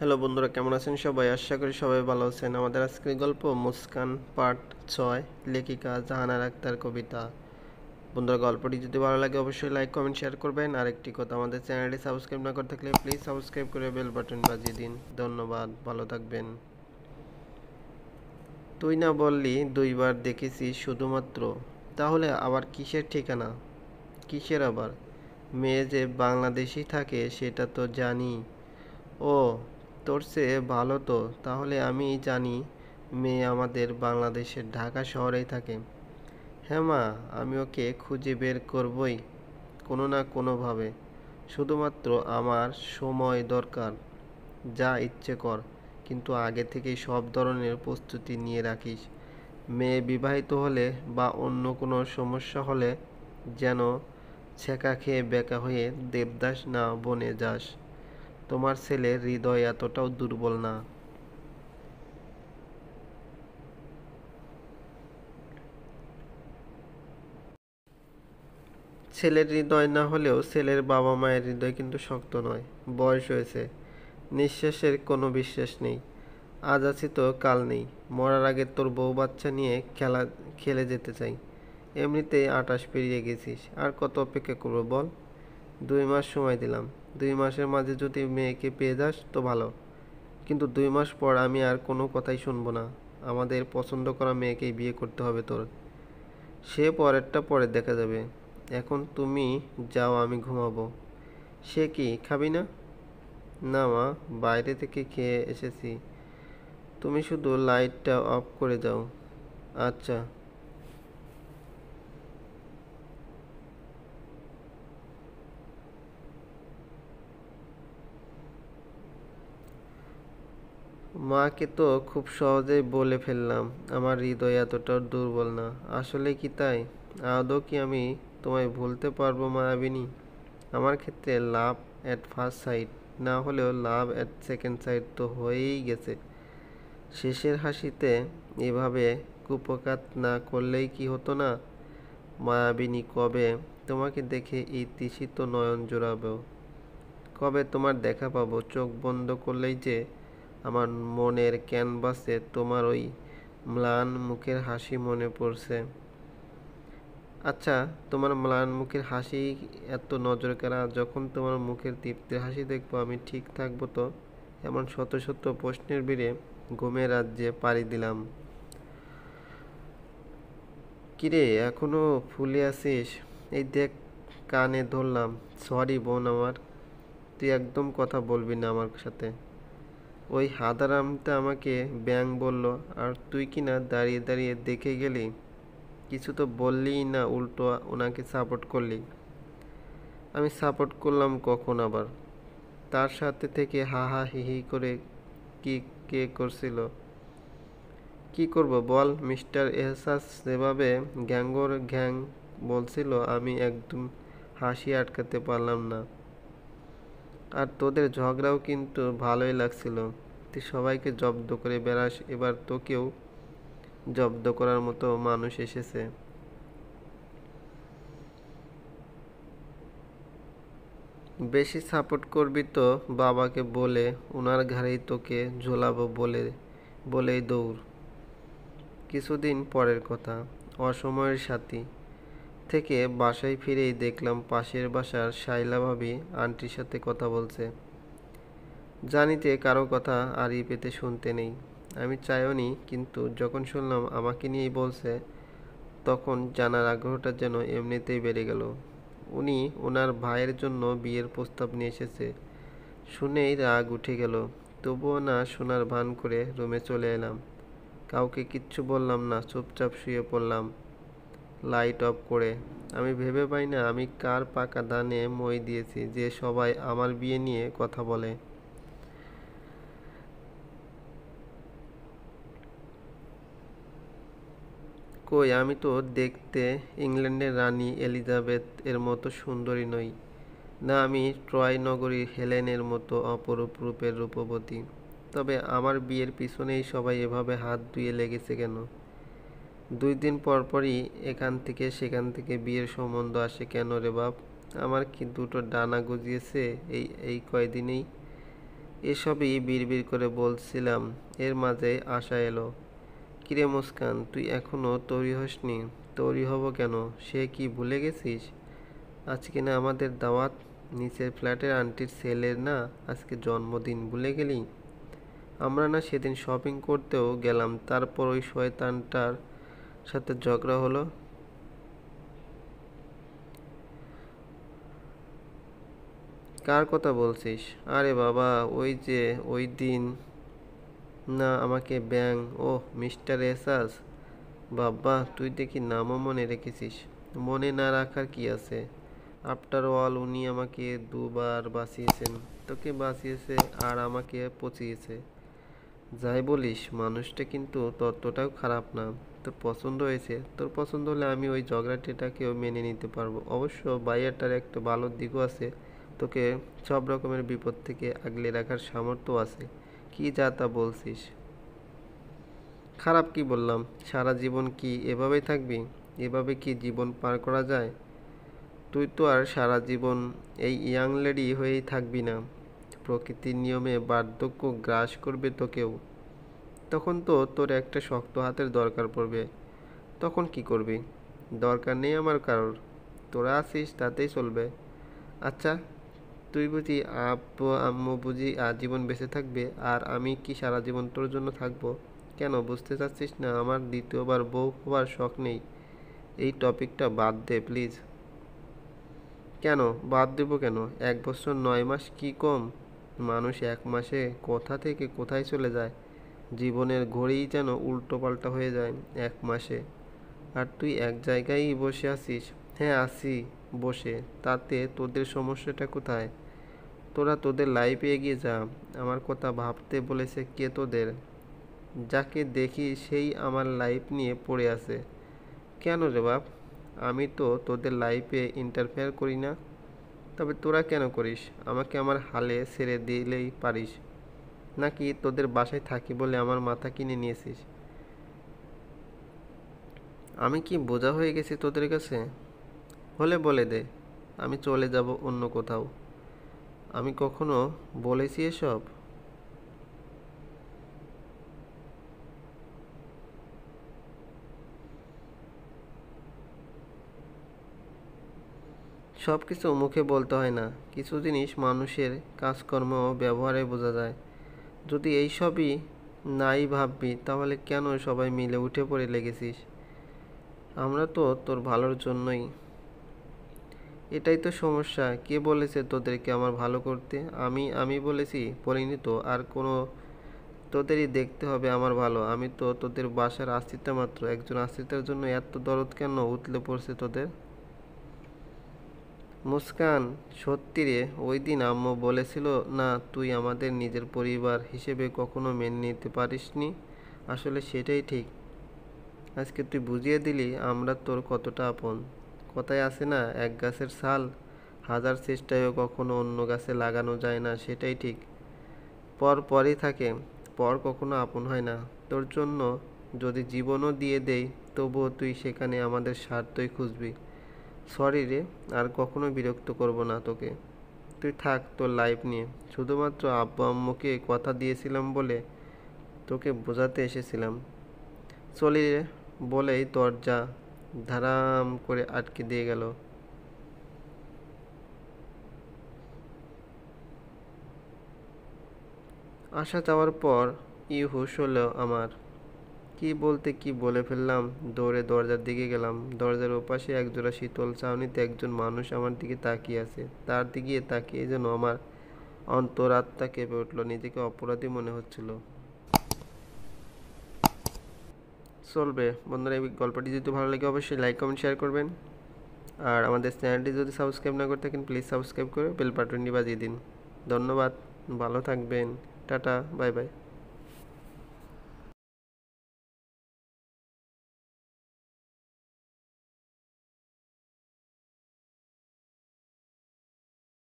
Hello বন্ধুরা, কেমন আছেন সবাই? আশা করি সবাই ভালো আছেন। আমাদের আজকের গল্প মুস্কান পার্ট 6, লেখিকা জাহানারা আক্তার কবিতা। বন্ধুরা, গল্পটি যদি ভালো লাগে অবশ্যই লাইক কমেন্ট শেয়ার করবেন। আর একটি কথা, আমাদের চ্যানেলটি সাবস্ক্রাইব না করে থাকলে প্লিজ সাবস্ক্রাইব করে বেল বাটন বাজিয়ে দিন। ধন্যবাদ, ভালো থাকবেন। তুই না বললি 2বার দেখেছি শুধুমাত্র, তাহলে আবার কিসের ঠিকানা? কিসের আবার? মেয়ে যে বাংলাদেশেই থাকে সেটা তো জানি। ও, তোর চেয়ে ভালো তো। তাহলে আমি জানি মেয়ে আমাদের বাংলাদেশের ঢাকা শহরেই থাকে। হ্যাঁ মা, আমি ওকে খুঁজে বের করবই কোনো না কোনোভাবে। শুধুমাত্র আমার সময় দরকার। যা ইচ্ছে কর, কিন্তু আগে থেকেই সব ধরনের প্রস্তুতি নিয়ে রাখিস। মেয়ে বিবাহিত হলে বা অন্য কোনো সমস্যা হলে যেন ছেঁকা খেয়ে বেঁকা হয়ে দেবদাস না বনে যাস। তোমার ছেলের হৃদয় এতটাও দুর্বল না। ছেলের হৃদয় না হলেও ছেলের বাবা মায়ের হৃদয় কিন্তু শক্ত নয়। বয়স হয়েছে, নিঃশ্বাসের কোনো বিশ্বাস নেই। আজ আছি তো কাল নেই। মরার আগে তোর বউ বাচ্চা নিয়ে খেলে যেতে চাই। এমনিতেই 28 পেরিয়ে গেছিস, আর কত অপেক্ষা করবো বল? 2 মাস সময় দিলাম। 2 মাসের মাঝে যদি মেয়েকে পেয়ে যাস তো ভালো, কিন্তু 2 মাস পর আমি আর কোনো কথাই শুনবো না। আমাদের পছন্দ করা মেয়েকেই বিয়ে করতে হবে তোর। সে পরেরটা পরে দেখা যাবে। এখন তুমি যাও, আমি ঘুমাবো। সে কি, খাবি না? না মা, বাইরে থেকে খেয়ে এসেছি। তুমি শুধু লাইটটা অফ করে যাও। আচ্ছা। মাকে তো খুব সহজেই বলে ফেললাম আমার হৃদয় এতটাও দুর্বল না। আসলে কি তাই? আদৌ কি আমি তোমায় ভুলতে পারবো মায়াবিনী? আমার ক্ষেত্রে লাভ এট ফার্স্ট সাইট না হলেও লাভ এট সেকেন্ড সাইট তো হয়েই গেছে। শেষের হাসিতে এভাবে কুপকাত না করলেই কি হতো না? মায়াবিনী, কবে তোমাকে দেখে এই তৃষিত নয়ন জোড়াবো? কবে তোমার দেখা পাবো? চোখ বন্ধ করলেই যে আমার মনের ক্যানভাসে তোমার ওই ম্লান মুখের হাসি মনে পড়ছে। আচ্ছা, তোমার ম্লান মুখের হাসি এত নজর কাড়া। যখন তোমার মুখের তৃপ্তির হাসি দেখবো আমি ঠিক থাকবো তো? এমন শত শত প্রশ্নের ভিড়ে ঘুমের রাজ্যে পাড়ি দিলাম। কিরে, এখনো ফুলে আছিস? এই দেখ, কানে ধরলাম। সরি বোন আমার, তুই একদম কথা বলবি না আমার সাথে। ওই হাঁদারামটা আমাকে ব্যাঙ বলল, আর তুই কিনা দাঁড়িয়ে দাঁড়িয়ে দেখে গেলি। কিছু তো বললিই না, উল্টো ওনাকে সাপোর্ট করলি। আমি সাপোর্ট করলাম কখন আবার? তার সাথে থেকে হা হা হি হি করে কি কে করছিল? কি করব বল? মিস্টার এহসাস যেভাবে গ্যাঙ্গর গ্যাং বলছিল, আমি একদম হাসি আটকাতে পারলাম না। আর তোদের ঝগড়াও কিন্তু ভালোই লাগছিল। তুই সবাইকে জব্দ করে বেড়াস, এবার তোকেও জব্দ করার মতো মানুষ এসেছে। বেশি সাপোর্ট করবি তো বাবাকে বলে ওনার ঘাড়েই তোকে ঝোলাবো বলেই দৌড়। কিছুদিন পরের কথা, অসময়ের সাথী থেকে বাসায় ফিরেই দেখলাম পাশের বাসার শাইলা ভাবি আন্টির সাথে কথা বলছে। জানিতে কারো কথা আড়ি পেতে শুনতে নেই, আমি চাইও নি, কিন্তু যখন শুনলাম আমাকে নিয়েই বলছে, তখন জানার আগ্রহটা যেন এমনিতেই বেড়ে গেল। উনি ওনার ভাইয়ের জন্য বিয়ের প্রস্তাব নিয়ে এসেছে শুনেই রাগ উঠে গেল। তবুও না শোনার ভান করে রুমে চলে এলাম। কাউকে কিচ্ছু বললাম না, চুপচাপ শুয়ে পড়লাম লাইট অফ করে। আমি ভেবে পাই না আমি কার পাকা ধানে মই দিয়েছি যে সবাই আমার বিয়ে নিয়ে কথা বলে। কই, আমি তো দেখতে ইংল্যান্ডের রানী এলিজাবেথ এর মতো সুন্দরী নই। না আমি ট্রয় নগরীর হেলেনের মতো অপরূপ রূপের রূপবতী। তবে আমার বিয়ের পিছনেই সবাই এভাবে হাত ধুয়ে লেগেছে কেন? 2 দিন পর পরই এখান থেকে সেখান থেকে বিয়ের সম্বন্ধ আসে কেন রে বাপ? আমার কি দুটো ডানা গজিয়েছে এই এই কয়দিনেই? এসবই বিড়বিড় করে বলছিলাম, এর মাঝে আশা এলো। কিরে মুস্কান, তুই এখনো তৈরি হসনি? তৈরি হব কেন? সে কি ভুলে গেছিস? আজকে না আমাদের দাওয়াত, নিচের ফ্ল্যাটের আন্টির ছেলের না আজকে জন্মদিন, ভুলে গেলি? আমরা না সেদিন শপিং করতেও গেলাম, তারপর ওই শয়তানটার সাথে ঝগড়া হলো। কার কথা বলছিস? আরে বাবা, ওই যে ওই দিন না আমাকে ব্যাং। ওহ, মিস্টার এসাস। বাবা, তুই দেখি নামও মনে রেখেছিস। মনে না রাখার কি আছে? আফটার অল উনি আমাকে দুবার বাঁচিয়েছেন। তোকে বাঁচিয়েছে আর আমাকে পচিয়েছে। যাই বলিস, মানুষটা কিন্তু ততটাও খারাপ না। তোর পছন্দ হয়েছে? তোর পছন্দ হলে আমি ওই ঝগড়াটেটাকেও মেনে নিতে পারবো। অবশ্য বাইয়াটার একটা ভালো দিকও আছে, তোকে সব রকমের বিপদ থেকে আগলে রাখার সামর্থ্য আছে। কি যা তা বলছিস? খারাপ কি বললাম? সারা জীবন কি এভাবেই থাকবি? এভাবে কি জীবন পার করা যায়? তুই তো আর সারা জীবন এই ইয়াং লেডি হয়েই থাকবি না। প্রকৃতির নিয়মে বার্ধক্য গ্রাস করবে তোকেও। তখন তো তোর একটা শক্ত হাতের দরকার পড়বে। তখন কি করবি? দরকার নেই আমার কারোর। তোরা আছিস তাতেই চলবে। আচ্ছা, তুই বুঝি আব্বু আম্মু বুঝি আজীবন বেঁচে থাকবে, আর আমি কি সারা জীবন তোর জন্য থাকবো? কেন বুঝতে চাচ্ছিস না? আমার দ্বিতীয়বার বউ হওয়ার শখ নেই। এই টপিকটা বাদ দে প্লিজ। কেন বাদ দেবো কেন? 1 বছর 9 মাস কি কম? মানুষ 1 মাসে কোথা থেকে কোথায় চলে যায়। জীবনের ঘড়িই যেন উল্টো পাল্টা হয়ে যায় 1 মাসে। আর তুই এক জায়গায়ই বসে আছিস। হ্যাঁ আছি বসে, তাতে তোদের সমস্যাটা কোথায়? তোরা তোদের লাইফে এগিয়ে যা। আমার কথা ভাবতে বলেছে কে তোদের? যাকে দেখি সেই আমার লাইফ নিয়ে পড়ে আছে। কেন রে বাপ? আমি তো তোদের লাইফে ইন্টারফেয়ার করি না। তবে তোরা কেন করিস? আমাকে আমার হালে ছেড়ে দিলেই পারিস। নাকি তোদের বাসায় থাকি বলে আমার মাথা কিনে নিয়েছিস? আমি কি বোঝা হয়ে গেছি তোদের কাছে? হলে বলে দে, আমি চলে যাব অন্য কোথাও। আমি কখনো বলেছি এসব? সব কিছু মুখে বলতে হয় না। কিছু জিনিস মানুষের কাজকর্ম ও ব্যবহারে বোঝা যায়। যদি এই সবই নাই ভাববি, তাহলে কেন সবাই মিলে উঠে পড়ে লেগেছিস? আমরা তো তোর ভালোর জন্যই। এটাই তো সমস্যা। কে বলেছে তোদেরকে আমার ভালো করতে? আমি আমি বলেছি? বলিনি তো। আর কোনো তোদেরই দেখতে হবে আমার ভালো। আমি তো তোদের বাসার আশ্রিতা মাত্র। একজন আশ্রিতার জন্য এত দরদ কেন উতলে পড়ছে তোদের? মুস্কান, সত্যি রে, ওই দিন আম্মু বলেছিল না তুই আমাদের নিজের পরিবার হিসেবে কখনো মেনে নিতে পারিসনি? আসলে সেটাই ঠিক। আজকে তুই বুঝিয়ে দিলি আমরা তোর কতটা আপন। কথায় আছে না, এক গাছের ছাল হাজার চেষ্টায়ও কখনো অন্য গাছে লাগানো যায় না। সেটাই ঠিক। পর পরই থাকে। পর কখনো আপন হয় না। তোর জন্য যদি জীবনও দিয়ে দেই, তবুও তুই সেখানে আমাদের স্বার্থই খুঁজবি। সরি রে, আর কখনো বিরক্ত করব না তোকে। তুই থাক তোর লাইফ নিয়ে। শুধুমাত্র আব্বু আম্মুকে কথা দিয়েছিলাম বলে তোকে বোঝাতে এসেছিলাম। চলি রে বলেই দরজা ধারাম করে আটকে দিয়ে গেল। আসা যাওয়ার পর হুঁশ হলো আমার। কি বলতে কি বলে ফেললাম। দৌড়ে দরজার দিকে গেলাম। দরজার ওপাশে একজোড়া শীতল ছাউনিতে একজন মানুষ আমার দিকে তাকিয়ে আছে। তার দিকে তাকিয়ে যেন আমার অন্তরাত্মা কেঁপে উঠল। নিজেকে অপরাধী মনে হচ্ছিল। চলবে বন্ধুরা, এই গল্পটি যদি ভালো লাগে অবশ্যই লাইক কমেন্ট শেয়ার করবেন। আর আমাদের চ্যানেলটি যদি সাবস্ক্রাইব না করে থাকেন, প্লিজ সাবস্ক্রাইব করে বেল বাটনটি বাজিয়ে দিন। ধন্যবাদ, ভালো থাকবেন। Tata, bye bye.